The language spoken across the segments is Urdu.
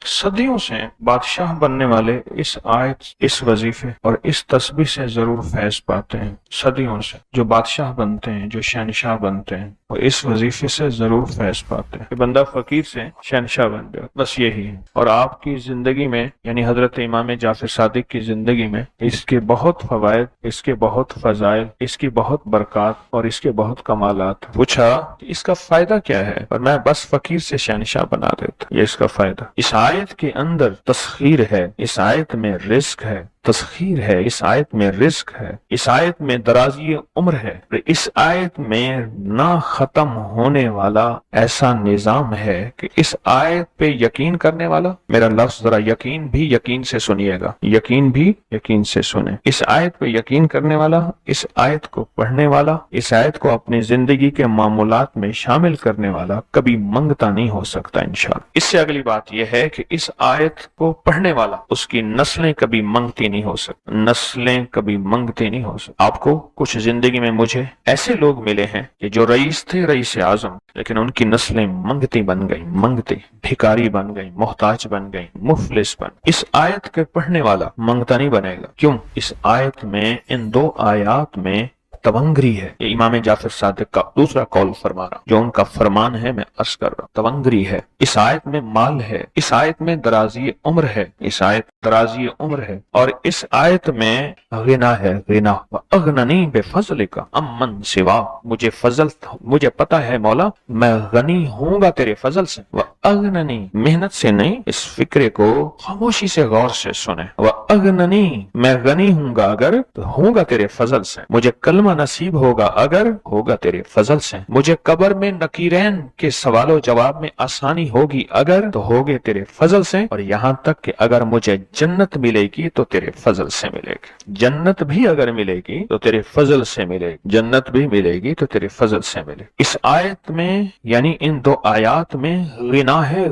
صدیوں سے بادشاہ بننے والے اس آیت، اس وظیفے اور اس تسبیح سے ضرور فیض پاتے ہیں۔ صدیوں سے جو بادشاہ بنتے ہیں، جو شہنشاہ بنتے ہیں، وہ اس وظیفے سے ضرور فیض پاتے ہیں کہ بندہ فقیر سے شہنشاہ بن جائے، بس یہی ہے۔ اور آپ کی زندگی میں، یعنی حضرت امام جعفر صادق کی زندگی میں اس کے بہت فوائد، اس کے بہت فضائل، اس کی بہت برکات اور اس کے بہت کمالات۔ پوچھا کہ اس کا فائدہ کیا ہے؟ اور میں بس فقیر سے شہنشاہ بنا دیتا، یہ اس کا فائدہ۔ اس آیت کے اندر تسخیر ہے، اس آیت میں رزق ہے، تسخیر ہے، اس آیت میں رزق ہے، اس آیت میں درازی عمر ہے، اس آیت میں نہ ختم ہونے والا ایسا نظام ہے کہ اس آیت پہ یقین کرنے والا، میرا لفظ ذرا یقین بھی یقین سے سنیے گا، یقین بھی یقین سے سنیں، اس آیت پہ یقین کرنے والا، اس آیت کو پڑھنے والا، اس آیت کو اپنی زندگی کے معمولات میں شامل کرنے والا کبھی منگتا نہیں ہو سکتا انشاءاللہ۔ اس سے اگلی بات یہ ہے کہ اس آیت کو پڑھنے والا، اس کی نسلیں کبھی منگتی نہیں ہو سکتی، نسلیں کبھی منگتی نہیں ہو سکتی۔ آپ کو کچھ زندگی میں مجھے ایسے لوگ ملے ہیں کہ جو رئیس تھے، رئیس اعظم، لیکن ان کی نسلیں منگتی بن گئی، منگتی، بھکاری بن گئی، محتاج بن گئی، مفلس بن۔ اس آیت کے پڑھنے والا منگتا نہیں بنے گا، کیوں؟ اس آیت میں، ان دو آیات میں تونگری ہے۔ یہ امام جعفر صادق کا دوسرا قول فرما رہا، جو ان کا فرمان ہے، میں عرض کر رہا ہوں، تونگری ہے۔ اس آیت میں مال ہے، اس آیت میں درازی عمر ہے، اس آیت درازی عمر ہے، اور اس آیت میں غنا ہے، غنا۔ وَأَغْنَنِي بِفَضْلِكَ عَمَّنْ سِوَاكَ، مجھے فضل، مجھے پتا ہے مولا، میں غنی ہوں گا تیرے فضل سے۔ وَأَغْنَنِي، محنت سے نہیں، اس فکرے کو خاموشی سے غور سے سنیں۔ وَأَغْنَنِي، میں غنی ہوں گا اگر تو ہوں گا تیرے فضل سے، مجھے کلمہ نصیب ہوگا اگر ہوگا تیرے فضل سے، مجھے قبر میں نکیرین کے سوال و جواب میں آسانی ہوگی اگر تو ہوگے تیرے فضل سے، اور یہاں تک کہ اگر مجھے جنت ملے گی تو تیرے فضل سے ملے گی، جنت بھی اگر ملے گی تو تیرے فضل سے ملے گی، جنت بھی ملے گی تو تیرے فضل سے ملے گی۔ اس آیت میں، یعنی ان دو آیات میں غنا ہے،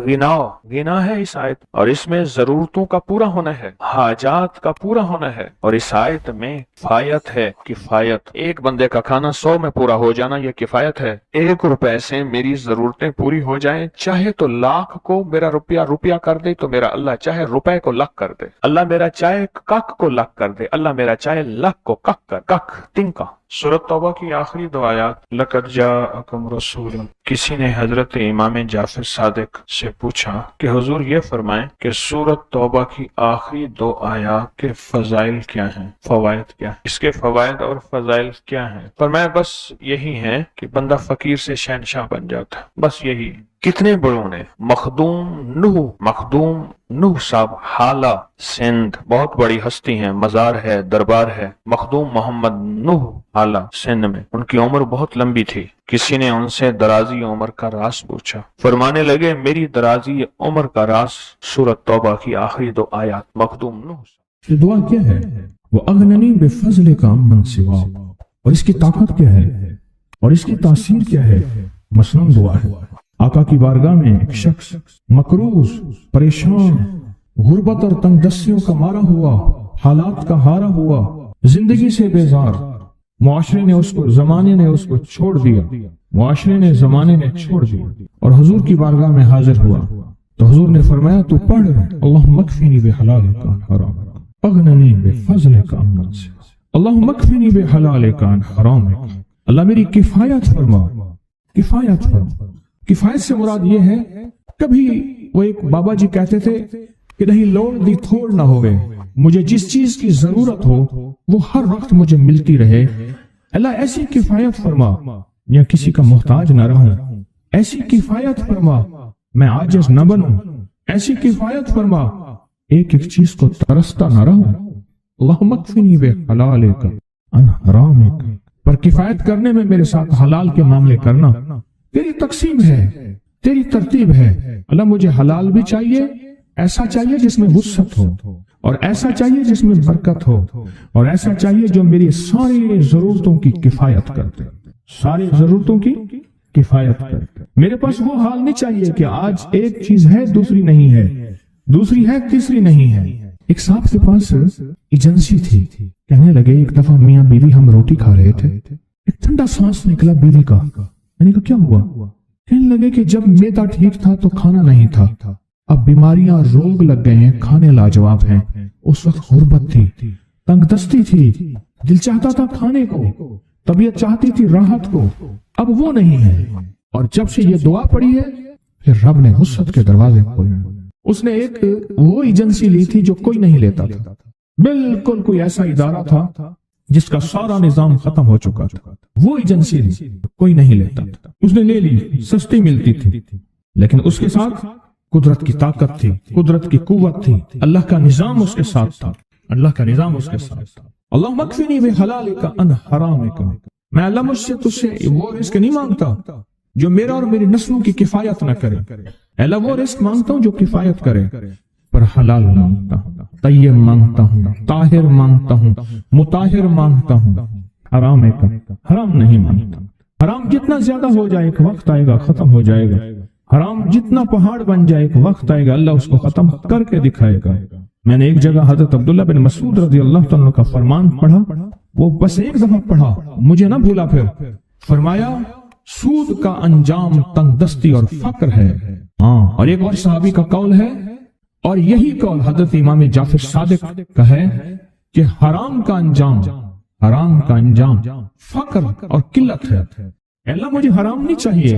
غنا ہے اس آیت، اور اس میں ضرورتوں کا پورا ہونا ہے، حاجات کا پورا ہونا ہے، اور اس آیت میں کفایت ہے، کفایت۔ ایک بندے کا کھانا 100 میں پورا ہو جانا یہ کفایت ہے۔ 1 روپے سے میری ضرورتیں پوری ہو جائیں، چاہے تو لاکھ کو میرا روپیہ کر دے تو میرا اللہ چاہے روپے کو لاکھ کر دے، اللہ میرا چاہے کک کو لاکھ کر دے، اللہ میرا چاہے لاکھ کو کک کر، کک تنکا۔ سورۃ توبہ کی آخری 2 آیات، لَقَدْ جَاءَكُمْ رَسُولٌ۔ کسی نے حضرت امام جعفر صادق سے پوچھا کہ حضور یہ فرمائیں کہ سورۃ توبہ کی آخری 2 آیات کے فضائل کیا ہیں، فوائد کیا ہیں، اس کے فوائد اور فضائل کیا ہیں؟ فرمایا بس یہی ہے کہ بندہ فقیر سے شہنشاہ بن جاتا ہے، بس یہی۔ کتنے بڑوں نے، مخدوم نوح صاحب، حالہ سندھ، بہت بڑی ہستی ہیں، مزار ہے، دربار ہے، مخدوم محمد نوح حالہ سندھ میں، ان کی عمر بہت لمبی تھی۔ کسی نے ان سے درازی عمر کا راز پوچھا، فرمانے لگے میری درازی عمر کا راز سورۃ توبہ کی آخری 2 آیات۔ مخدوم نوح دعا کیا ہے؟ وَأَغْنَنِي بِفَضْلِكَ عَمَّنْ سِوَاكَ، اور اس کی طاقت کیا ہے اور اس کی تاثیر کیا ہے؟ مثلاً دعا ہے، آقا کی بارگاہ میں ایک شخص مقروض، پریشان، غربت اور تنگ دستیوں کا مارا ہوا، حالات کا ہارا ہوا، زندگی سے بیزار، زمانے نے اس کو چھوڑ دیا، زمانے نے چھوڑ دیا، اور حضور کی بارگاہ میں حاضر ہوا تو حضور نے فرمایا تو پڑھ اللہم اکفنی بحلالک عن حرامک اغننی بفضلک عمن سواک، اللہم اکفنی بحلالک عن حرامک، اللہ میری کفایت فرما، کفایت فرما۔ کفایت سے مراد یہ ہے، کبھی وہ ایک بابا جی کہتے تھے کہ نہیں لوڑ دی تھوڑ نہ ہوئے، مجھے جس چیز کی ضرورت ہو وہ ہر وقت مجھے ملتی رہے، اللہ ایسی کفایت فرما، یا کسی کا محتاج نہ رہوں، ایسی کفایت فرما، میں عاجز نہ بنوں، ایسی کفایت فرما، ایک ایک چیز کو ترستا نہ رہوں، اللہم اکفنی بحلالک عن حرامک، پر کفایت کرنے میں میرے ساتھ حلال کے معاملے کرنا تیری تقسیم ہے، تیری ترتیب ہے، اللہ مجھے حلال بھی چاہیے، ایسا چاہیے جس میں وسعت ہو، اور ایسا چاہیے جس میں برکت ہو، اور ایسا چاہیے جو میری ساری ضرورتوں کی کفایت کرتے، ساری ضرورتوں کی کفایت کرتے۔ میرے پاس وہ حال نہیں چاہیے کہ آج ایک چیز ہے دوسری نہیں ہے، دوسری ہے تیسری نہیں ہے۔ ایک صاحب کے پاس ایجنسی تھی، کہنے لگے ایک دفعہ میاں بیوی ہم روٹی کھا رہے تھے، ایک ٹھنڈا سانس نکلا بیوی کا، میں نے کہا کیا ہوا؟ کہنے لگے کہ جب میدا ٹھیک تھا تو کھانا نہیں تھا، اب بیماریاں روگ لگ گئے ہیں، کھانے لاجواب ہیں۔ اس وقت غربت تھی، تنگ دستی تھی، دل چاہتا تھا کھانے کو، طبیعت چاہتی تھی راحت کو، اب وہ نہیں ہے۔ اور جب سے یہ دعا پڑی ہے پھر رب نے وسعت کے دروازے کھولے۔ اس نے ایک وہ ایجنسی لی تھی جو کوئی نہیں لیتا تھا، بالکل کوئی ایسا ادارہ تھا جس کا سارا نظام ختم ہو چکا تھا، وہ ایجنسی لی، کوئی نہیں لیتا تھا، اس نے لے لی، سستی ملتی تھی، لیکن اس کے ساتھ قدرت کی طاقت تھی، قدرت کی قوت تھی، اللہ کا نظام اس کے ساتھ تھا، اللہ کا نظام اس کے ساتھ تھا۔ اللہ مکفنی بحلالک عن حرامک، میں اللہ مجھ سے تجھ سے وہ رزق نہیں مانگتا جو میرا اور میری نسلوں کی کفایت نہ کرے، اللہ وہ رزق مانگتا ہوں جو کفایت کرے، پر حلال مانگتا ہوں، طیب مانگتا ہوں، طاہر مانگتا ہوں، مطہر مانگتا ہوں، حرام نہیں مانگتا۔ حرام جتنا زیادہ ہو جائے ایک وقت آئے گا ختم ہو جائے گا، حرام جتنا پہاڑ بن جائے ایک وقت آئے گا اللہ اس کو ختم کر کے دکھائے گا۔ میں نے ایک جگہ حضرت عبداللہ بن مسعود رضی اللہ عنہ کا فرمان پڑھا، وہ بس ایک دفعہ پڑھا، مجھے نہ بھولا، پھر فرمایا سود کا انجام تنگ دستی اور فقر ہے۔ اور ایک اور صحابی کا قول ہے، اور یہی قول حضرت امام جعفر صادق کا ہے کہ حرام کا انجام فقر اور قلت ہے۔ اللہ مجھے حرام نہیں چاہیے،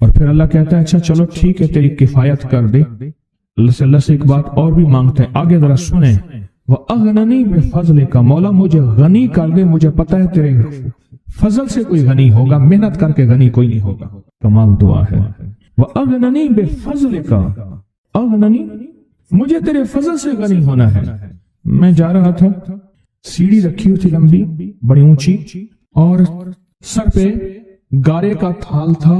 اور پھر اللہ کہتا ہے اچھا چلو ٹھیک ہے تیری کفایت کر دے۔ اللہ سے ایک بات اور بھی مانگتا ہے، آگے ذرا سنیں، وَأَغْنَنِي بِفَضْلِكَ، مولا مجھے غنی کر دے، مجھے پتہ ہے تیرے فضل سے کوئی غنی ہوگا، محنت کر کے غنی کوئی نہیں ہوگا۔ کمال دعا ہے، وَأَغْنَنِي بِفَضْلِكَ، اغننی، مجھے تیرے فضل سے غنی ہونا ہے۔ میں جا رہا تھا، سیڑھی رکھی ہوئی تھی لمبی بڑی اونچی، اور سر پہ گارے کا تھال تھا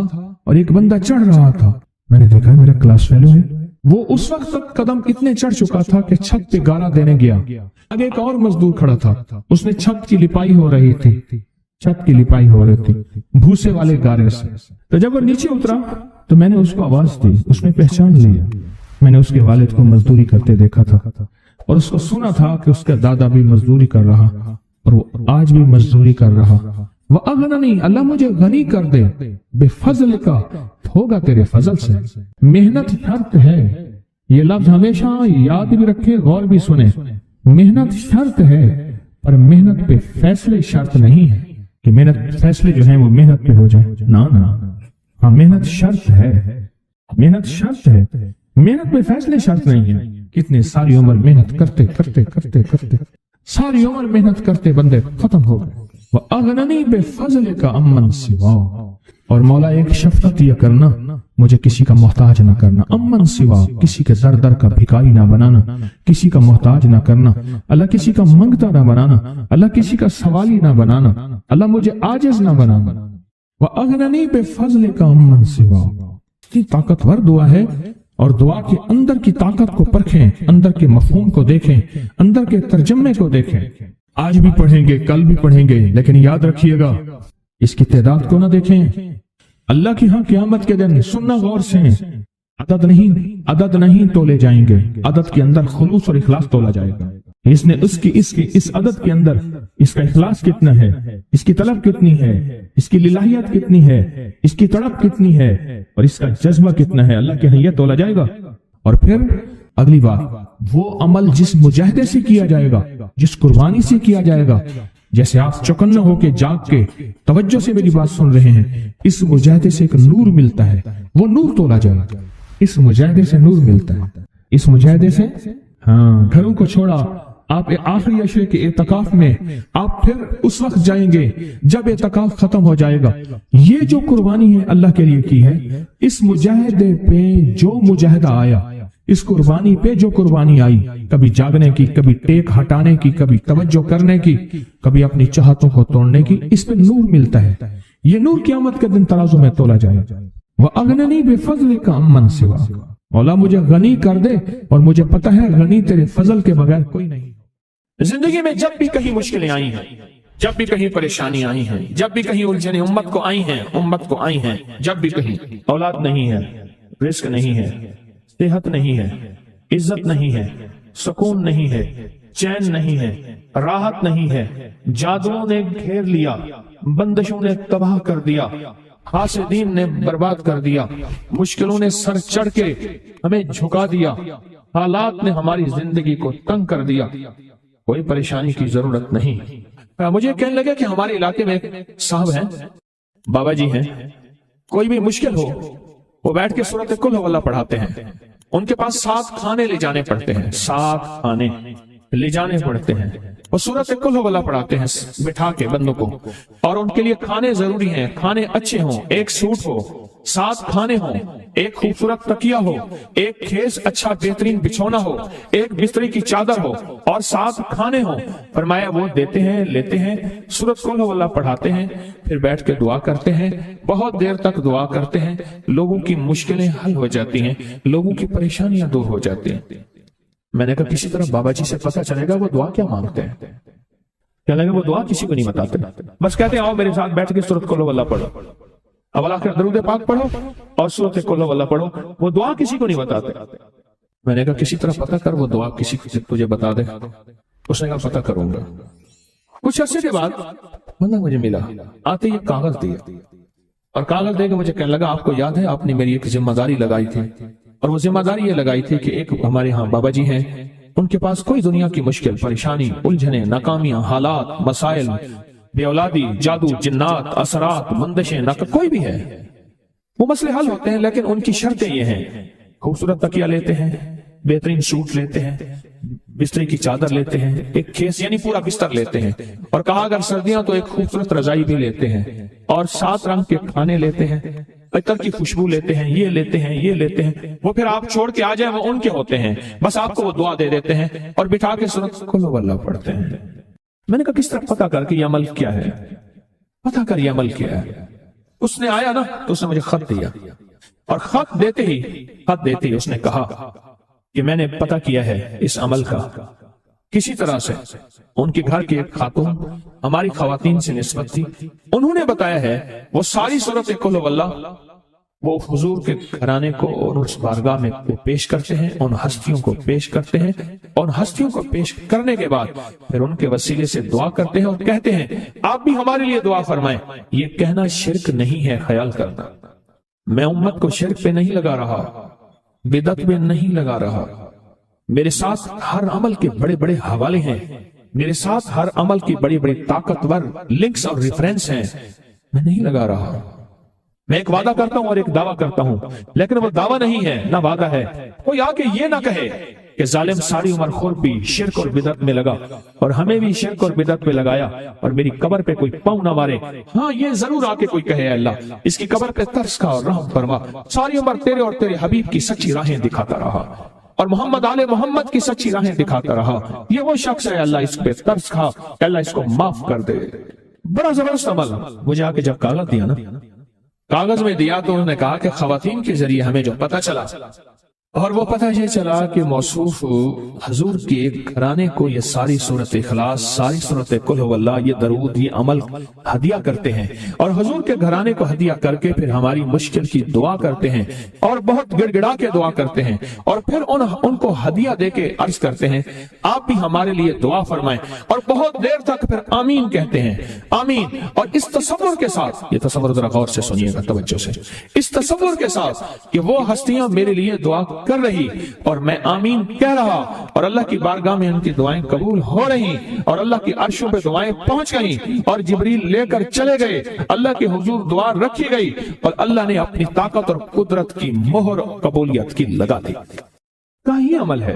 اور ایک بندہ چڑھ رہا تھا، میں نے دیکھا میرا کلاس فیلو ہے، وہ اس وقت تک قدم اتنے چڑھ چکا تھا کہ چھت پہ گارا دینے گیا، آگے ایک اور مزدور کھڑا تھا، اس نے چھت کی لپائی ہو رہی تھی، بھوسے والے گارے سے۔ تو جب وہ نیچے اترا تو میں نے اس کو آواز دی، اس نے پہچان لیا، میں نے اس کے والد کو مزدوری کرتے دیکھا تھا اور اس کو سنا تھا کہ اس کا دادا بھی مزدوری کر رہا اور وہ آج بھی مزدوری کر رہا۔ وَأَغْنَنِي، اللہ مجھے غنی کر دے، بِفَضْلِكَ، ہوگا تیرے فضل سے۔ محنت شرط ہے، یہ لفظ ہمیشہ یاد بھی رکھے، غور بھی سنے، محنت شرط ہے، پر محنت پہ فیصلے شرط نہیں ہے کہ محنت فیصلے جو ہیں وہ محنت پہ ہو جائے، نہ ہاں محنت شرط ہے، محنت شرط ہے، محنت پہ فیصلے شرط نہیں ہے۔ کتنے ساری عمر محنت کرتے کرتے کرتے کرتے ساری عمر محنت کرتے بندے ختم ہو گئے۔ وَأَغْنَنِي بِفَضْلِكَ عَمَّنْ سِوَاكَ، اور مولا ایک شفقت یہ کرنا، مجھے کسی کا محتاج نہ کرنا، امن سوا، کسی کے در در کا بھکاری نہ بنانا، کسی کا محتاج نہ کرنا، اللہ کسی کا منگتا نہ بنانا، اللہ کسی کا سوالی نہ بنانا، اللہ مجھے عاجز نہ بنانا۔ وَأَغْنَنِي بِفَضْلِكَ عَمَّنْ سِوَاكَ، اتنی طاقتور دعا ہے، اور دعا کے اندر کی طاقت کو پرکھیں، اندر کے مفہوم کو دیکھیں، اندر کے ترجمے کو دیکھیں۔ آج بھی پڑھیں گے، کل بھی پڑھیں گے، لیکن یاد رکھیے گا اس کی تعداد کو نہ دیکھیں، اللہ کی ہاں قیامت کے دن سننا غور سے، عدد نہیں تولے جائیں گے، عدد کے اندر خلوص اور اخلاص تولا جائے گا۔ اس نے اس عدد کے اندر اس کا اخلاص کتنا ہے، اس کی طلب کتنی ہے، اس کی للہیت کتنی ہے، اس کی تڑپ کتنی ہے، اور اس کا جذبہ کتنا ہے، اللہ کے ہاں یہ تولا جائے گا۔ اور پھر اگلی بات، وہ عمل جس مجاہدے سے کیا جائے گا، جس قربانی سے کیا جائے گا، جیسے آپ چوکنا ہو کے جاگ کے توجہ سے میری بات سن رہے ہیں، اس مجاہدے سے ایک نور ملتا ہے، وہ نور تولا جائے گا، اس مجاہدے سے نور ملتا ہے، اس مجاہدے سے گھروں کو چھوڑا، آپ آخری عشرے کے اعتکاف میں آپ پھر اس وقت جائیں گے جب اعتکاف ختم ہو جائے گا۔ یہ جو قربانی ہے اللہ کے لیے کی ہے، اس مجاہدے پہ جو مجاہدہ آیا، اس قربانی پہ جو قربانی آئی، کبھی جاگنے کی، کبھی ٹیک ہٹانے کی، کبھی توجہ کرنے کی، کبھی اپنی چاہتوں کو توڑنے کی، اس پہ نور ملتا ہے۔ یہ نور قیامت کے دن ترازو میں تولا جائے۔ وَأَغْنَنِي بِفَضْلِكَ عَمَّنْ سِوَاكَ، مولا مجھے غنی کر دے، اور مجھے پتہ ہے غنی تیرے فضل کے بغیر کوئی نہیں۔ زندگی میں جب بھی کہیں مشکلیں آئی ہیں، جب بھی کہیں پریشانی آئی ہیں، جب بھی کہیں الجھنیں امت کو آئی ہیں، جب بھی کہیں اولاد نہیں ہے، رزق نہیں ہے، صحت نہیں ہے، عزت نہیں ہے، سکون نہیں ہے، چین نہیں ہے، راحت نہیں ہے، جادوؤں نے گھیر لیا، بندشوں نے تباہ کر دیا، حاسدین نے برباد کر دیا، مشکلوں نے سر چڑھ کے ہمیں جھکا دیا، حالات نے ہماری زندگی کو تنگ کر دیا، کوئی پریشانی کی ضرورت نہیں۔ مجھے کہنے لگے کہ ہمارے علاقے میں ایک صاحب ہیں، بابا جی ہیں، کوئی بھی مشکل ہو وہ بیٹھ کے سورۃ قل ہو اللہ پڑھاتے ہیں، ان کے پاس 7 کھانے لے جانے پڑتے ہیں، 7 کھانے لے جانے پڑتے ہیں، وہ سورۃ قل ہو اللہ پڑھاتے ہیں بٹھا کے بندوں کو، اور ان کے لیے کھانے ضروری ہیں، کھانے اچھے ہوں، ایک سوٹ ہو، 7 کھانے ہوں، ایک خوبصورت تکیہ ہو، ایک کھیس اچھا بہترین بچھونا ہو، ایک بستری کی چادر ہو، اور 7 کھانے ہوں۔ فرمایا وہ دیتے ہیں، لیتے ہیں، سورۃ قل ہو اللہ پڑھاتے ہیں، پھر بیٹھ کے دعا کرتے ہیں، بہت دیر تک دعا کرتے ہیں، لوگوں کی مشکلیں حل ہو جاتی ہیں، لوگوں کی پریشانیاں دور ہو جاتی ہیں۔ میں نے کہا کسی طرح بابا جی سے پتہ چلے گا وہ دعا کیا مانگتے ہیں۔ کہنے لگے وہ دعا کسی کو نہیں بتاتے، بس کہتے ہیں آؤ میرے ساتھ بیٹھ کے سورۃ قل ہو اللہ پڑھو، اب اللہ کے درود پاک پڑھو اور سورۃ قل ہو اللہ پڑھو، وہ دعا کسی کو نہیں بتاتے۔ میں نے کہا کسی طرح پتہ کر وہ دعا کسی کو تجھے بتا دے۔ اس نے کہا پتہ کروں گا۔ کچھ عرصے کے بعد بندہ مجھے ملا، آتے یہ کاغذ دیا، اور کاغذ دے کے مجھے کہنے لگا آپ کو یاد ہے آپ نے میری ایک ذمہ داری لگائی تھی، اور وہ ذمہ داری یہ لگائی تھی کہ ایک ہمارے ہاں بابا جی ہیں، ان کے پاس کوئی دنیا کی مشکل، پریشانی، الجھنیں، ناکامیاں، حالات، مسائل، بے اولادی، جادو، جنات، اثرات، بندشیں، کوئی بھی ہے، وہ مسئلے حل ہوتے ہیں، لیکن ان کی شرطیں یہ ہیں، خوبصورت تکیہ لیتے ہیں، بہترین سوٹ لیتے ہیں، بستری کی چادر لیتے ہیں، ایک کھیس یعنی پورا بستر لیتے ہیں، اور کہا اگر سردیاں تو ایک خوبصورت رضائی بھی لیتے ہیں، اور 7 رنگ کے کھانے لیتے ہیں، عطر کی خوشبو لیتے ہیں، یہ لیتے ہیں، یہ لیتے ہیں، وہ پھر آپ چھوڑ کے آ جائیں وہ ان کے ہوتے ہیں، بس آپ کو وہ دعا دے دیتے ہیں اور بٹھا کے سورۃ قل ہو اللہ پڑھتے ہیں۔ میں نے کہا کس طرح پتہ کر کے یہ عمل کیا ہے، پتہ کر یہ عمل کیا ہے۔ اس نے آیا نا تو اس نے مجھے خط دیا، اور خط دیتے ہی اس نے کہا کہ میں نے پتہ کیا ہے اس عمل کا، کسی طرح سے ان کے گھر کی ایک خاتون ہماری خواتین سے نسبت تھی، انہوں نے بتایا ہے وہ ساری سورۃ قل ہو اللہ وہ حضور کے گھرانے کو اور اس بارگاہ میں پیش کرتے ہیں، ان ہستیوں کو پیش کرتے ہیں، اور ہستیوں کو پیش کرنے کے بعد پھر ان کے وسیلے سے دعا کرتے ہیں اور کہتے ہیں آپ بھی ہمارے لیے دعا فرمائیں۔ یہ کہنا شرک نہیں ہے، خیال کرنا، میں امت کو شرک پہ نہیں لگا رہا، بدعت میں نہیں لگا رہا، میرے ساتھ ہر عمل کے بڑے بڑے حوالے ہیں، میرے ساتھ ہر عمل کی بڑی بڑی طاقتور لنکس اور ریفرنس ہیں، میں نہیں لگا رہا، میں ایک وعدہ کرتا ہوں اور ایک دعویٰ کرتا ہوں، لیکن وہ دعویٰ نہیں ہے نہ وعدہ ہے۔ کوئی آ کے یہ نہ کہے کہ ظالم ساری عمر خود بھی شرک اور بدعت میں لگا اور ہمیں بھی شرک اور بدعت میں لگایا اور میری قبر پہ کوئی پاؤں نہ مارے۔ ہاں یہ ضرور آ کے کوئی کہے اللہ اس کی قبر پہ ترس کھا اور رحم فرما، ساری عمر تیرے اور تیرے حبیب کی سچی راہیں دکھاتا رہا اور محمد آل محمد کی سچی راہیں دکھاتا رہا، یہ وہ شخص ہے اللہ اس پہ ترس کھا، اللہ اس کو معاف کر دے۔ بڑا زبردست عمل۔ مجھے آ کے جب کاغذ دیا نا، کاغذ میں دیا تو انہوں نے کہا کہ خواتین کے ذریعے ہمیں جو پتہ چلا، اور وہ پتہ یہ چلا کہ موصوف حضور کے گھرانے کو یہ ساری سورۃ اخلاص، ساری سورۃ قل ہو اللہ، یہ درود، یہ عمل ہدیہ کرتے ہیں، اور حضور کے گھرانے کو ہدیہ کر کے پھر ہماری مشکل کی دعا کرتے ہیں اور بہت گڑ گڑا کے دعا کرتے ہیں، اور پھر ان کو ہدیہ دے کے عرض کرتے ہیں آپ بھی ہمارے لیے دعا فرمائیں، اور بہت دیر تک پھر آمین کہتے ہیں، آمین۔ اور اس تصور کے ساتھ، یہ تصور ذرا غور سے سنیے گا توجہ سے، اس تصور کے ساتھ کہ وہ ہستیاں میرے لیے دعا کر رہی اور میں آمین کہہ رہا اور اللہ کی بارگاہ میں ان کی دعائیں قبول ہو رہی اور اللہ کی عرشوں پہ دعائیں پہنچ گئیں اور جبریل لے کر چلے گئے، اللہ کے حضور دعا رکھی گئی اور اللہ نے اپنی طاقت اور قدرت کی مہر قبولیت کی لگا دی۔ کہا یہ عمل ہے۔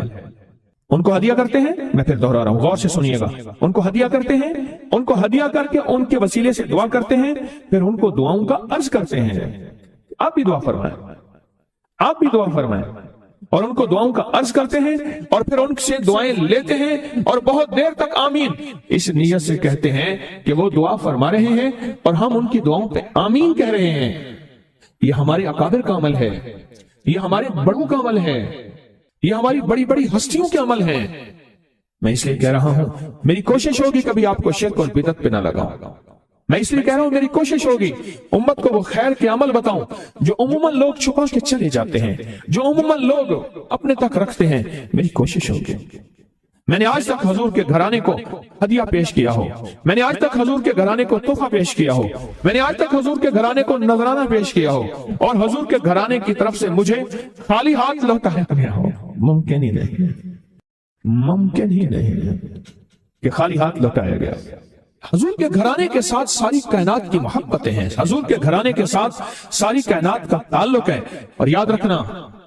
ان کو ہدیہ کرتے ہیں، میں پھر دوہرا رہا ہوں، غور سے سنیے گا، ان کو ہدیہ کرتے ہیں، ان کو ہدیہ کر کے ان کے وسیلے سے دعا کرتے ہیں، پھر ان کو دعاؤں کا عرض کرتے ہیں آپ بھی دعا فرمائیں، آپ بھی دعا فرمائیں، اور ان کو دعاؤں کا عرض کرتے ہیں اور پھر ان سے دعائیں لیتے ہیں اور بہت دیر تک آمین اس نیت سے کہتے ہیں کہ وہ دعا فرما رہے ہیں اور ہم ان کی دعاؤں پہ آمین کہہ رہے ہیں۔ یہ ہمارے اکابر کا عمل ہے، یہ ہمارے بڑوں کا عمل ہے، یہ ہماری بڑی بڑی ہستیوں کے عمل ہیں۔ میں اس لیے کہہ رہا ہوں میری کوشش ہوگی کبھی آپ کو شرک اور بدعت پہ نہ لگاؤں، میں اس لیے کہہ رہا ہوں میری کوشش ہوگی امت کو وہ خیر کے عمل بتاؤں جو عموماً لوگ چھپا کے چلے جاتے ہیں، جو عموماً لوگ اپنے تک رکھتے ہیں، میری کوشش ہوگی۔ میں نے آج تک حضور کے گھرانے کو ہدیہ پیش کیا ہو، میں نے آج تک حضور کے گھرانے کو تحفہ پیش کیا ہو، میں نے آج تک حضور کے گھرانے کو نذرانہ پیش کیا ہو، اور حضور کے گھرانے کی طرف سے مجھے خالی ہاتھ لوٹایا گیا ہو۔ ممکن ہی نہیں، ممکن ہی نہیں کہ خالی ہاتھ لوٹایا گیا۔ حضور کے گھرانے کے ساتھ ساری کائنات کی محبتیں ہیں، حضور کے گھرانے کے ساتھ ساری کائنات کا تعلق ہے۔ اور یاد رکھنا،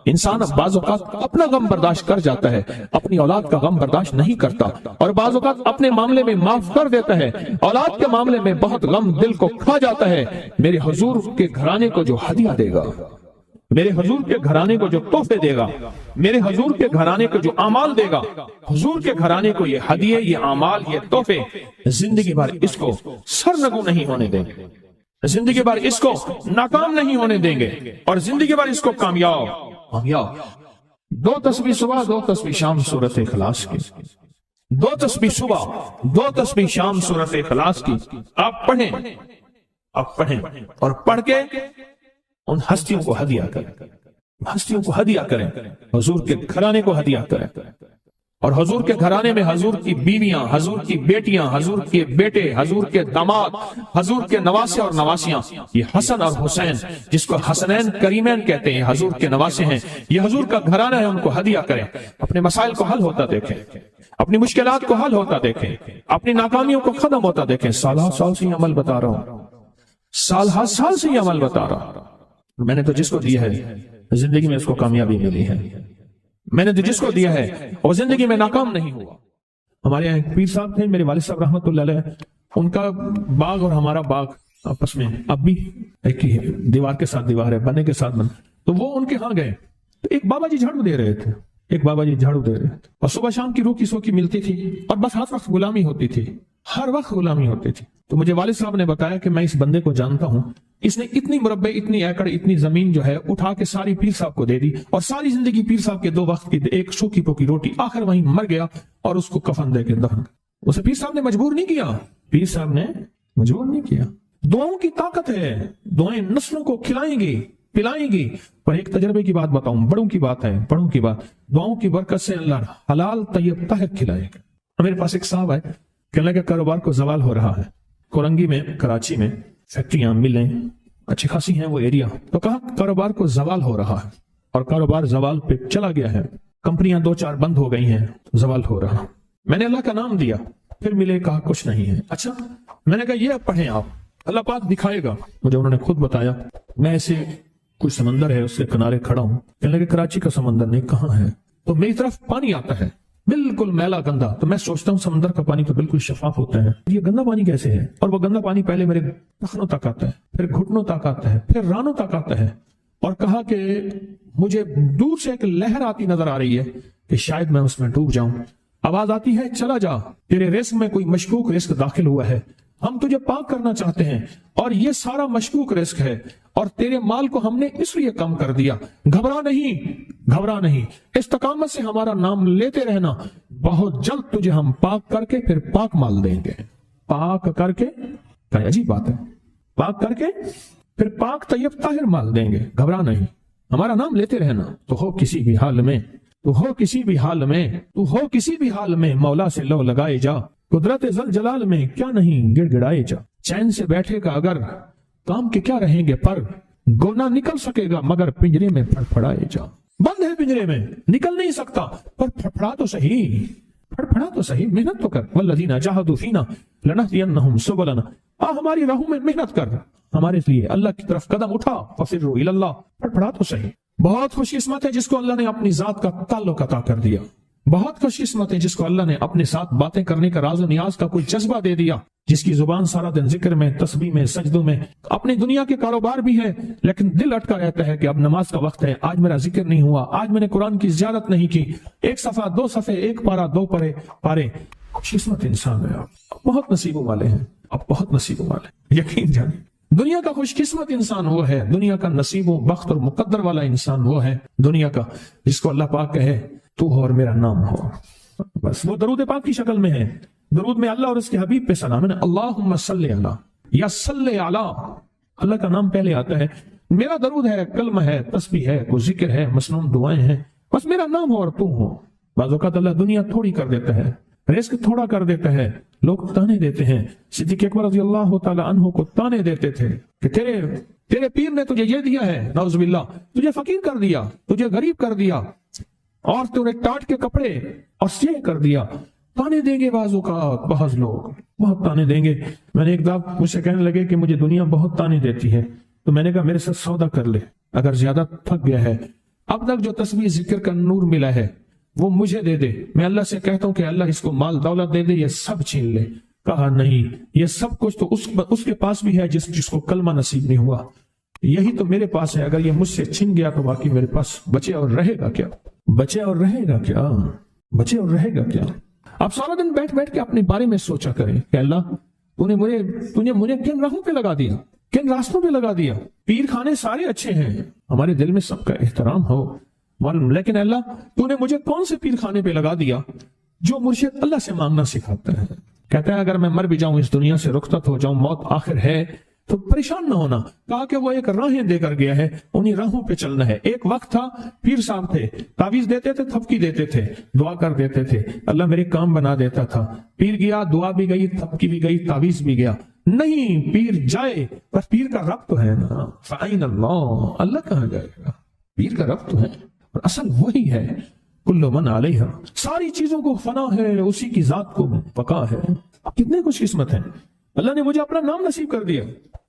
انسان بعض اوقات اپنا غم برداشت کر جاتا ہے، اپنی اولاد کا غم برداشت نہیں کرتا، اور بعض اوقات اپنے معاملے میں معاف کر دیتا ہے، اولاد کے معاملے میں بہت غم دل کو کھا جاتا ہے۔ میرے حضور کے گھرانے کو جو ہدیہ دے گا، میرے حضور کے گھرانے کو جو تحفے دے گا، میرے حضور کے گھرانے کو جو اعمال دے گا، حضور کے گھرانے کو یہ ہدیے، یہ اعمال، یہ تحفے زندگی بھر اس کو سرنگو نہیں ہونے دیں گے، زندگی بھر اس کو ناکام نہیں ہونے دیں گے، اور زندگی بھر اس کو کامیاب۔ دو تسبیح صبح، دو تسبیح شام سورۃ اخلاص کی، دو تسبیح صبح، دو تسبیح شام سورۃ اخلاص کی آپ پڑھیں، آپ پڑھیں، اور پڑھ کے ان ہستیوں کو ہدیہ کریں، ہستیوں کو ہدیہ کریں، حضور کے گھرانے کو ہدیہ کریں۔ اور حضور کے گھرانے میں حضور کی بیویاں، حضور کی بیٹیاں، حضور کے بیٹے، حضور کے داماد، حضور کے نواسے اور نواسیاں، یہ حسن اور حسین جس کو حسنین کریمین کہتے ہیں، حضور کے نواسے ہیں، یہ حضور کا گھرانہ ہے، ان کو ہدیہ کریں۔ اپنے مسائل کو حل ہوتا دیکھیں، اپنی مشکلات کو حل ہوتا دیکھیں، اپنی ناکامیوں کو ختم ہوتا دیکھیں۔ سال سے یہ عمل بتا رہا ہوں، سال سے یہ عمل بتا رہا ہوں۔ میں نے تو جس کو دیا ہے زندگی میں اس کو کامیابی ملی ہے، میں نے تو جس کو دیا ہے وہ زندگی میں ناکام نہیں ہوا۔ ہمارے یہاں ایک پیر صاحب تھے، میرے والد صاحب رحمۃ اللہ علیہ، ان کا باغ اور ہمارا باغ آپس میں اب بھی ایک ہی ہے، دیوار کے ساتھ دیوار ہے، بنے کے ساتھ بن۔ تو وہ ان کے ہاں گئے تو ایک بابا جی جھاڑو دے رہے تھے، ایک بابا جی جھاڑو دے رہے تھے، اور صبح شام کی روکی سوکی ملتی تھی، اور بس ہر وقت غلامی ہوتی تھی، ہر وقت غلامی ہوتی تھی۔ تو مجھے والد صاحب نے بتایا کہ میں اس بندے کو جانتا ہوں، اس نے اتنی مربع، اتنی ایکڑ، اتنی زمین جو ہے اٹھا کے ساری پیر صاحب کو دے دی، اور ساری زندگی پیر صاحب کے 2 وقت کی ایک سوکھی پوکی روٹی، آخر وہیں مر گیا اور اس کو کفن دے کے دفن۔ اسے پیر صاحب نے مجبور نہیں کیا، پیر صاحب نے مجبور نہیں کیا۔ دعاؤں کی طاقت ہے، دعائیں نسلوں کو کھلائیں گی، پلائیں گی۔ پر ایک تجربے کی بات بتاؤں، بڑوں کی بات ہے، بڑوں کی بات، دعاؤں کی برکت سے اللہ حلال طیب طاہر کھلائے گا۔ میرے پاس ایک صاحب ہے، کہنے لگا کاروبار کو زوال ہو رہا ہے، کورنگی میں، کراچی میں فیکٹریاں، ملیں اچھی خاصی ہیں وہ ایریا، تو کہا کاروبار کو زوال ہو رہا ہے، اور کاروبار زوال پہ چلا گیا ہے، کمپنیاں 2-4 بند ہو گئی ہیں، زوال ہو رہا۔ میں نے اللہ کا نام دیا، پھر ملے، کہا کچھ نہیں ہے۔ اچھا، میں نے کہا یہ اب پڑھیں آپ، اللہ پاک دکھائے گا مجھے۔ انہوں نے خود بتایا، میں ایسے کوئی سمندر ہے اس کے کنارے کھڑا ہوں، کہنے لگے کراچی کا سمندر نہیں، کہاں ہے؟ تو میری طرف پانی آتا ہے بالکل میلا گندا، تو میں سوچتا ہوں سمندر کا پانی تو بالکل شفاف ہوتا ہے، یہ گندا پانی کیسے ہے؟ اور وہ گندا پانی پہلے میرے ٹخنوں تک آتا ہے، پھر گھٹنوں تک آتا ہے، پھر رانوں تک آتا ہے۔ اور کہا کہ مجھے دور سے ایک لہر آتی نظر آ رہی ہے کہ شاید میں اس میں ڈوب جاؤں۔ آواز آتی ہے چلا جا، تیرے رزق میں کوئی مشکوک رزق داخل ہوا ہے، ہم تجھے پاک کرنا چاہتے ہیں، اور یہ سارا مشکوک رزق ہے، اور تیرے مال کو ہم نے اس لیے کم کر دیا۔ گھبرا نہیں، گھبرا نہیں، استقامت سے ہمارا نام لیتے رہنا، بہت جلد تجھے ہم پاک کر کے پھر پاک مال دیں گے۔ پاک کر کے، عجیب بات ہے، پاک کر کے پھر پاک طیب طاہر مال دیں گے۔ گھبرا نہیں، ہمارا نام لیتے رہنا، تو ہو کسی بھی حال میں، تو ہو کسی بھی حال میں، تو ہو کسی بھی حال میں، مولا سے لو لگائے جا، قدرت ذل جلال میں کیا نہیں گڑ گڑائے جا۔ چین سے بیٹھے گا اگر کام کے کیا رہیں گے پر، گونا نکل سکے گا مگر پنجرے میں پھڑپھڑائے جا۔ بند ہے پنجرے میں، نکل نہیں سکتا، پر پھڑپھڑا تو صحیح، پھڑپھڑا تو صحیح، محنت تو کر۔ والذین جاہدوا فینا لنہدینہم سبلنا، ہماری راہوں میں محنت کر، ہمارے لیے اللہ کی طرف قدم اٹھا، ففروا الی اللہ، پھڑپھڑا تو صحیح۔ بہت خوش قسمت ہے جس کو اللہ نے اپنی ذات کا تعلق عطا کر دیا، بہت خوش قسمت ہے جس کو اللہ نے اپنے ساتھ باتیں کرنے کا، راز و نیاز کا کوئی جذبہ دے دیا، جس کی زبان سارا دن ذکر میں، تسبیح میں، سجدوں میں، اپنی دنیا کے کاروبار بھی ہے، لیکن دل اٹکا رہتا ہے کہ اب نماز کا وقت ہے، آج میرا ذکر نہیں ہوا، آج میں نے قرآن کی زیارت نہیں کی، 1 صفحہ 2 صفحے، 1 پارہ 2 پارے۔ خوش قسمت انسان ہے آپ، بہت نصیبوں والے ہیں آپ، بہت نصیبوں والے، یقین جانیں۔ دنیا کا خوش قسمت انسان وہ ہے، دنیا کا نصیب و بخت اور مقدر والا انسان وہ ہے دنیا کا جس کو اللہ پاک کہے تو ہو اور میرا نام ہو، بس وہ درود پاک کی شکل میں ہے۔ درود میں اللہ اور اس کے حبیب پہ سلام ہے، اللہم صلی علی یا صلی علی، اللہ کا نام پہلے آتا ہے، میرا درود ہے، کلمہ ہے، تسبیح ہے، کوئی ذکر ہے، مسنون دعائیں ہیں، بس میرا نام ہو اور تو ہو، بعض اوقات اللہ دنیا تھوڑی کر دیتا ہے، رزق تھوڑا کر دیتا ہے، لوگ تانے دیتے ہیں۔ صدیق اکبر رضی اللہ تعالی عنہ کو تانے دیتے تھے کہ تیرے پیر نے تجھے یہ دیا ہے، نعوذ باللہ، تجھے فقیر کر دیا، تجھے غریب کر دیا، اور تجھے ٹاٹ کے کپڑے اور سیہ کر دیا۔ تانے دیں گے بعض اوقات، بعض لوگ بہت تانے دیں گے۔ میں نے ایک دفعہ مجھ سے کہنے لگے کہ مجھے دنیا بہت تانے دیتی ہے، تو میں نے کہا میرے ساتھ سودا کر لے، اگر زیادہ تھک گیا ہے، اب تک جو تسبیح ذکر کا نور ملا ہے وہ مجھے دے دے، میں اللہ سے کہتا ہوں کہ اللہ اس کو مال دولت دے دے، یہ سب چھین لے۔ کہا نہیں، یہ سب کچھ تو اس کے پاس بھی ہے جس کو کلمہ نصیب نہیں ہوا، یہی تو میرے پاس ہے، اگر یہ مجھ سے چھن گیا تو باقی میرے پاس بچے اور رہے گا کیا؟ بچے اور رہے گا کیا؟ بچے اور رہے گا کیا؟ آپ سارا دن بیٹھ کے اپنے بارے میں سوچا کریں کہ اللہ تو نے مجھے کن راہوں پہ لگا دیا، کن راستوں پہ لگا دیا۔ پیر خانے سارے اچھے ہیں، ہمارے دل میں سب کا احترام ہو، لیکن اللہ تو نے مجھے کون سے پیر خانے پہ لگا دیا جو مرشد اللہ سے مانگنا سکھاتا ہے؟ کہتا ہے اگر میں مر بھی جاؤں، اس دنیا سے رخصت ہو جاؤں، موت آخر ہے، تو پریشان نہ ہونا۔ کہا کہ وہ ایک راہیں دے کر گیا ہے، انہی راہوں پہ چلنا ہے۔ ایک وقت تھا پیر صاحب تھے، تعویذ دیتے تھے، تھپکی دیتے تھے، دعا کر دیتے تھے، اللہ میرے کام بنا دیتا تھا۔ پیر گیا، دعا بھی گئی، تھپکی بھی گئی، تعویذ بھی گیا۔ نہیں، پیر جائے پر پیر کا رب تو ہے نا، فَأَيْنَ اللَّهُ، اللہ کہاں جائے گا؟ پیر کا رب تو ہے، اور اصل وہی ہے۔ کل من علیہا، ساری چیزوں کو فنا ہے، اسی کی ذات کو بقا ہے۔ کتنے خوش قسمت ہیں، اللہ نے مجھے اپنا نام نصیب کر دیا،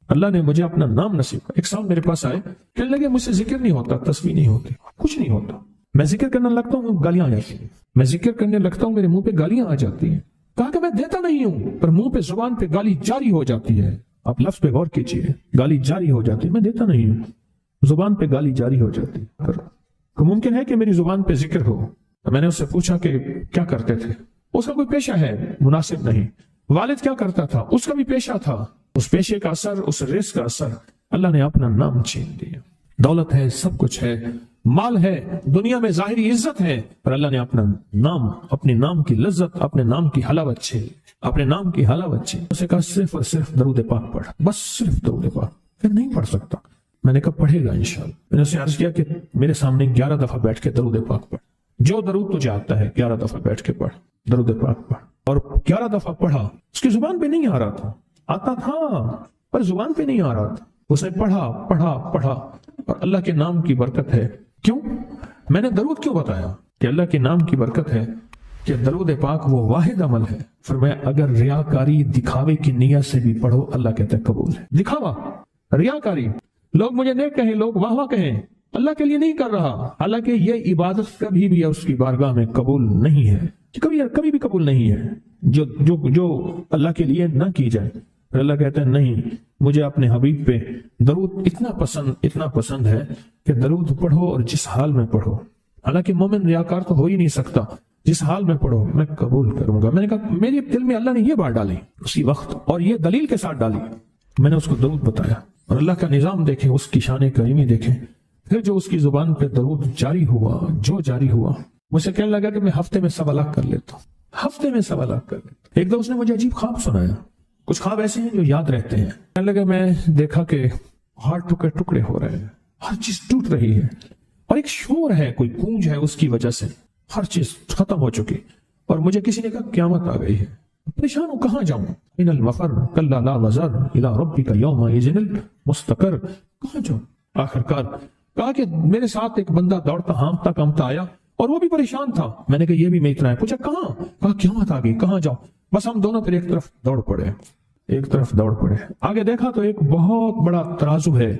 اللہ نے مجھے اپنا نام نصیب کر۔ ایک صاحب میرے پاس آئے، کہنے لگے مجھ سے ذکر نہیں ہوتا، تسبیح نہیں ہوتی، کچھ نہیں ہوتا، میں ذکر کرنے لگتا ہوں گالیاں آ جاتی ہیں، میں ذکر کرنے لگتا ہوں میرے منہ پہ گالیاں آ جاتی ہیں۔ کہا کہ میں دیتا نہیں ہوں، پر منہ پہ زبان پہ گالی جاری ہو جاتی ہے۔ آپ لفظ پہ غور کیجیے، گالی جاری ہو جاتی ہے، میں دیتا نہیں ہوں، زبان پہ گالی جاری ہو جاتی ہے۔ تو ممکن ہے کہ میری زبان پہ ذکر ہو۔ میں نے اس سے پوچھا کہ کیا کرتے تھے؟ اس کا کوئی پیشہ ہے؟ مناسب نہیں۔ والد کیا کرتا تھا؟ اس کا بھی پیشہ تھا۔ اس پیشے کا اثر، اس رزق کا اثر، اللہ نے اپنا نام چھین دیا۔ دولت ہے، سب کچھ ہے، مال ہے، دنیا میں ظاہری عزت ہے، پر اللہ نے اپنا نام، اپنے نام کی لذت، اپنے نام کی حلاوت چھین، اپنے نام کی حلاوت چھین۔ اسے کہا صرف اور صرف درود پاک پڑھ، بس صرف درود پاک۔ پھر نہیں پڑھ سکتا۔ میں نے کہا پڑھے گا انشاءاللہ۔ میں نے اسے عرض کیا کہ میرے سامنے 11 دفعہ بیٹھ کے درود پاک پڑھ، جو درود تجھے آتا ہے 11 دفعہ بیٹھ کے پڑھ، درود پاک پڑھ۔ اور 11 دفعہ پڑھا، اس کی زبان پہ نہیں آ رہا تھا، آتا تھا پر زبان پہ نہیں آ رہا تھا۔ اس نے پڑھا، اور اللہ کے نام کی برکت ہے۔ کیوں میں نے درود کیوں بتایا؟ کہ اللہ کے نام کی برکت ہے کہ درود پاک وہ واحد عمل ہے، فرمایا اگر ریاکاری، دکھاوے کی نیت سے بھی پڑھو، اللہ کہتا ہے قبول ہے۔ دکھاوا، ریاکاری، لوگ مجھے نیک کہیں، لوگ واہ واہ کہیں، اللہ کے لیے نہیں کر رہا، حالانکہ یہ عبادت کبھی بھی اس کی بارگاہ میں قبول نہیں ہے، کبھی بھی قبول نہیں ہے جو اللہ کے لیے نہ کی جائے۔ پھر اللہ کہتا ہے نہیں، مجھے اپنے حبیب پہ درود اتنا پسند ہے کہ درود پڑھو اور جس حال میں پڑھو، حالانکہ مومن ریاکار تو ہو ہی نہیں سکتا، جس حال میں پڑھو میں قبول کروں گا۔ میں نے کہا میرے دل میں اللہ نے یہ بات ڈالی اسی وقت، اور یہ دلیل کے ساتھ ڈالی۔ میں نے اس کو درود بتایا، اور اللہ کا نظام دیکھیں، اس کی شان کریمی دیکھیں۔ پھر جو اس کی زبان پہ درود جاری ہوا، مجھ سے کہنے لگا کہ میں ہفتے میں 1.25 لاکھ کر لیتا ہوں، ہفتے میں 1.25 لاکھ کر لیتا ہوں۔ ایک دو اس نے مجھے عجیب خواب سنایا، کچھ خواب ایسے ہیں جو یاد رہتے ہیں۔ کہنے لگا میں دیکھا کہ ہاتھ ٹکڑے ہو رہے ہیں، ہر چیز ٹوٹ رہی ہے، اور ایک شور ہے، کوئی گونج ہے، اس کی وجہ سے ہر چیز ختم ہو چکی، اور مجھے کسی نے کہا قیامت آ گئی ہے۔ پریشان ہوں، کہاں جاؤں؟ ان المفر کلا لا وزر الى ربک یومئذ المستقر، کہاں جاؤں؟ آخرکار کہا کہ میرے ساتھ ایک بندہ دوڑتا ہانپتا کامتا آیا، اور وہ بھی پریشان تھا۔ میں نے کہا یہ بھی میں اتنا ہے؟ پوچھا کہاں؟ کہا قیامت آ گئی، کہاں جاؤں؟ بس ہم دونوں پھر ایک طرف دوڑ پڑے۔ آگے دیکھا تو ایک بہت بڑا ترازو ہے،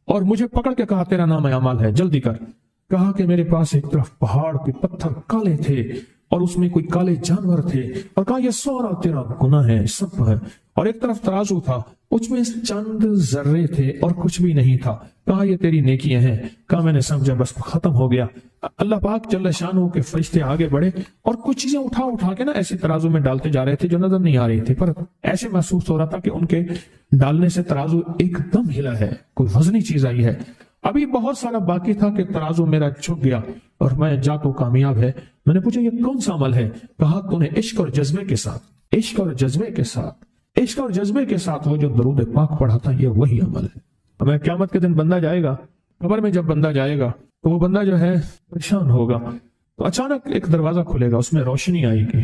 اور مجھے پکڑ کے کہا تیرا نام اعمال ہے، جلدی کر۔ کہا کہ میرے پاس ایک طرف پہاڑ کے پتھر کالے تھے، اور اس میں کوئی کالے جانور تھے، اور کہا یہ سارا تیرا گناہ ہے، سب ہے۔ اور ایک طرف ترازو تھا، اس میں چند ذرے تھے اور کچھ بھی نہیں تھا۔ کہا یہ تیری نیکیاں ہیں۔ کہا میں نے سمجھا بس ختم ہو گیا۔ اللہ پاک جل شانہ کے فرشتے آگے بڑھے، اور کچھ چیزیں اٹھا کے نا ایسے ترازو میں ڈالتے جا رہے تھے جو نظر نہیں آ رہی تھی، پر ایسے محسوس ہو رہا تھا کہ ان کے ڈالنے سے ترازو ایک دم ہلا ہے، کوئی وزنی چیز آئی ہے۔ ابھی بہت سارا باقی تھا کہ ترازو میرا جھک گیا، اور میں جا تو کامیاب ہے۔ میں نے پوچھا یہ کون سا عمل ہے؟ کہا تو نے عشق اور جذبے کے ساتھ وہ جو درود پاک پڑھا تھا، یہ وہی عمل ہے۔ اب قیامت کے دن بندہ جائے گا قبر میں، جب بندہ جائے گا تو وہ بندہ جو ہے پریشان ہوگا، تو اچانک ایک دروازہ کھلے گا، اس میں روشنی آئے گی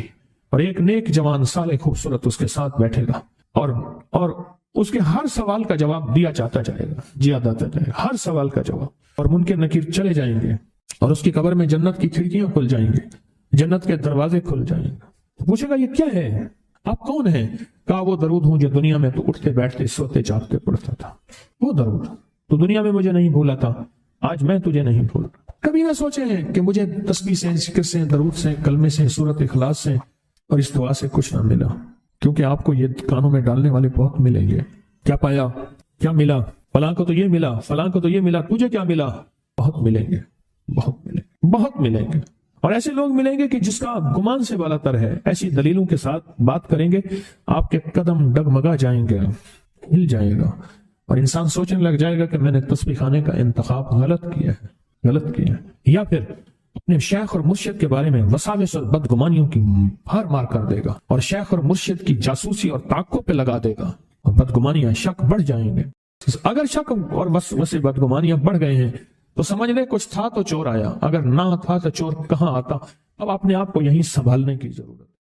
اور ایک نیک جوان صالح خوبصورت اس کے ساتھ بیٹھے گا اور اس کے ہر سوال کا جواب دیا جاتا جائے گا، ہر سوال کا جواب، اور منکر نکیر چلے جائیں گے اور اس کی قبر میں جنت کی کھڑکیاں کھل جائیں گے، جنت کے دروازے کھل جائیں گے۔ پوچھے گا یہ کیا ہے، آپ کون ہیں؟ کہا وہ درود ہوں جو دنیا میں تو اٹھتے بیٹھتے سوتے جاگتے پڑھتا تھا، وہ درود تو دنیا میں مجھے نہیں بھولا تھا، آج میں تجھے نہیں بھول۔ کبھی نہ سوچے ہیں کہ مجھے تسبیح سے، ذکر سے، درود سے، کلمے سے، سورت اخلاص سے اور اس دعا سے کچھ نہ ملا، کیونکہ آپ کو یہ کانوں میں ڈالنے والے بہت ملیں گے۔ کیا پایا، کیا ملا؟ فلاں کو تو یہ ملا، فلاں کو تو یہ ملا، تجھے کیا ملا؟ بہت ملیں گے، بہت ملیں گے، اور ایسے لوگ ملیں گے کہ جس کا گمان سے بالا تر ہے، ایسی دلیلوں کے ساتھ بات کریں گے، آپ کے قدم ڈگمگا جائیں گے، ہل جائے گا، اور انسان سوچنے لگ جائے گا کہ میں نے تسبیح خانے کا انتخاب غلط کیا ہے، یا پھر اپنے شیخ اور مرشد کے بارے میں وساوس اور بدگمانیوں کی بھار مار کر دے گا، اور شیخ اور مرشد کی جاسوسی اور تعقب پہ لگا دے گا، اور بدگمانیاں، شک بڑھ جائیں گے۔ اگر شک اور وسوسے بدگمانیاں بڑھ گئے ہیں تو سمجھ لے کچھ تھا تو چور آیا، اگر نہ تھا تو چور کہاں آتا۔ اب اپنے آپ کو یہیں سنبھالنے کی ضرورت ہے۔